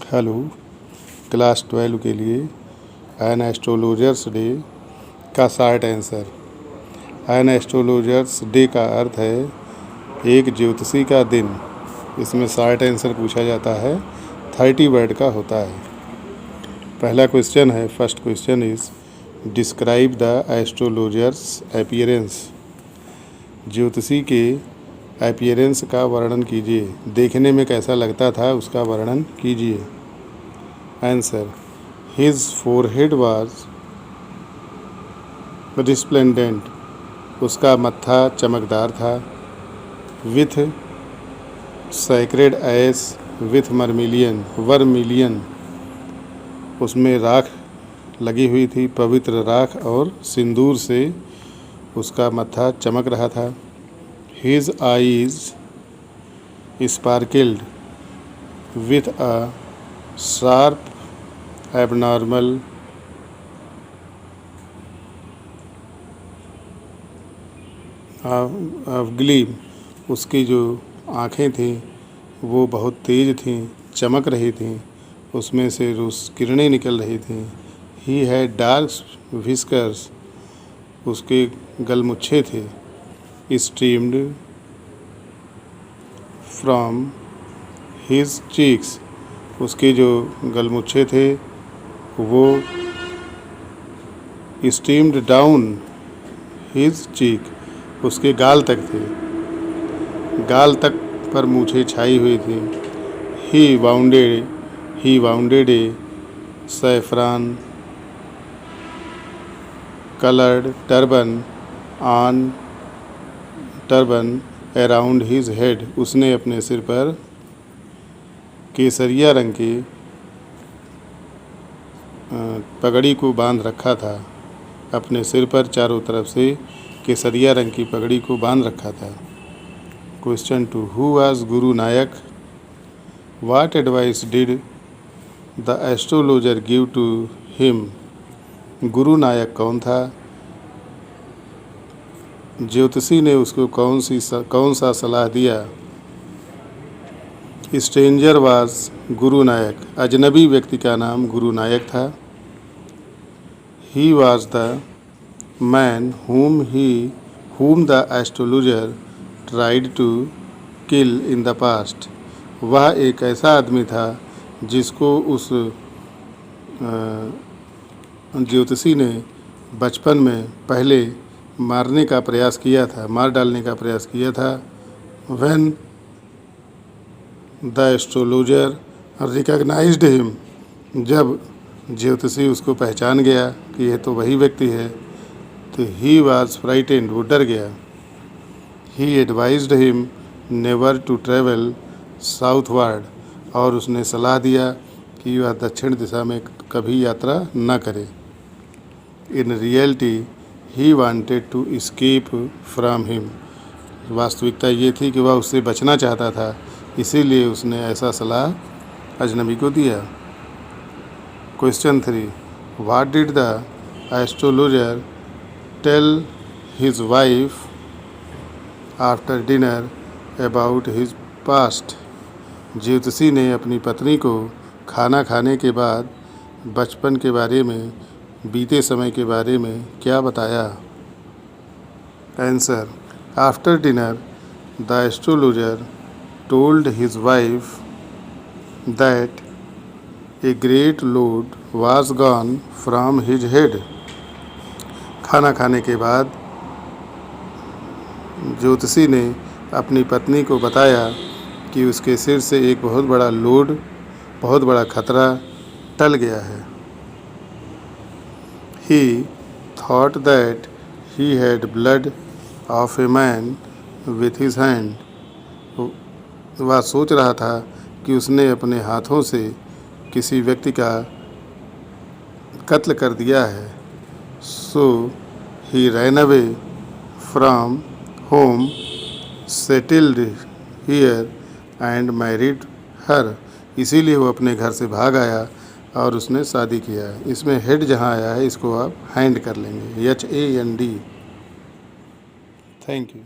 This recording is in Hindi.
हेलो, क्लास 12 के लिए एन एस्ट्रोलॉजर्स डे का short answer. An astrologer's day का अर्थ है एक ज्योतिषी का दिन। इसमें शॉर्ट आंसर पूछा जाता है, 30 वर्ड का होता है। पहला क्वेश्चन है, first question is describe the astrologers appearance. ज्योतिषी के अपीयरेंस का वर्णन कीजिए। देखने में कैसा लगता था उसका वर्णन कीजिए। Answer, his forehead was resplendent. उसका मत्था चमकदार था। With sacred ash with vermilion, उसमें राख लगी हुई थी, पवित्र राख और सिंदूर से उसका मत्था चमक रहा था। His eyes sparkled with a sharp abnormal gleam. उसकी जो आँखें थीं वो बहुत तेज थीं, चमक रही थीं, उसमें से रोज किरणें निकल रही थीं। ही हैड डार्क व्हिस्कर्स, उसके गलमुच्छे थे। स्ट्रीम्ड फ्रॉम हिज चीक्स, उसके जो गलमुच्छे थे वो स्ट्रीम्ड डाउन हिज चीक, उसके गाल तक थे, गाल तक पर मूछें छाई हुई थी। He wounded a saffron coloured turban around his head, उसने अपने सिर पर केसरिया रंग की पगड़ी को बांध रखा था। अपने सिर पर चारों तरफ से केसरिया रंग की पगड़ी को बांध रखा था। Question 2, who was Guru Nayak? What advice did the astrologer give to him? Guru Nayak कौन था? ज्योतिषी ने उसको कौन सा सलाह दिया? स्ट्रेंजर वाज गुरु नायक, अजनबी व्यक्ति का नाम गुरु नायक था। He was the man whom the astrologer tried to kill in the past. वह एक ऐसा आदमी था जिसको उस ज्योतिषी ने बचपन में पहले मार डालने का प्रयास किया था। When the astrologer recognised him, जब ज्योतिषी उसको पहचान गया कि यह तो वही व्यक्ति है, तो ही वॉज फ्राइटेंड, वो डर गया। He advised him never to travel southward, और उसने सलाह दिया कि वह दक्षिण दिशा में कभी यात्रा न करे। In reality he wanted to escape from him, वास्तविकता ये थी कि वह उससे बचना चाहता था, इसीलिए उसने ऐसा सलाह अजनबी को दिया। Question 3, what did the astrologer tell his wife after dinner about his past? ज्योतिषी ने अपनी पत्नी को खाना खाने के बाद बचपन के बारे में, बीते समय के बारे में क्या बताया? Answer, after dinner the astrologer told his wife that a great load was gone from his head. खाना खाने के बाद ज्योतिषी ने अपनी पत्नी को बताया कि उसके सिर से एक बहुत बड़ा खतरा टल गया है। He thought that he had blood of a man with his hand. वह सोच रहा था कि उसने अपने हाथों से किसी व्यक्ति का कत्ल कर दिया है। So he ran away from home, settled here and married her, इसीलिए वो अपने घर से भाग आया और उसने शादी किया। इसमें हेड जहाँ आया है इसको आप हैंड कर लेंगे, HAND। Thank you.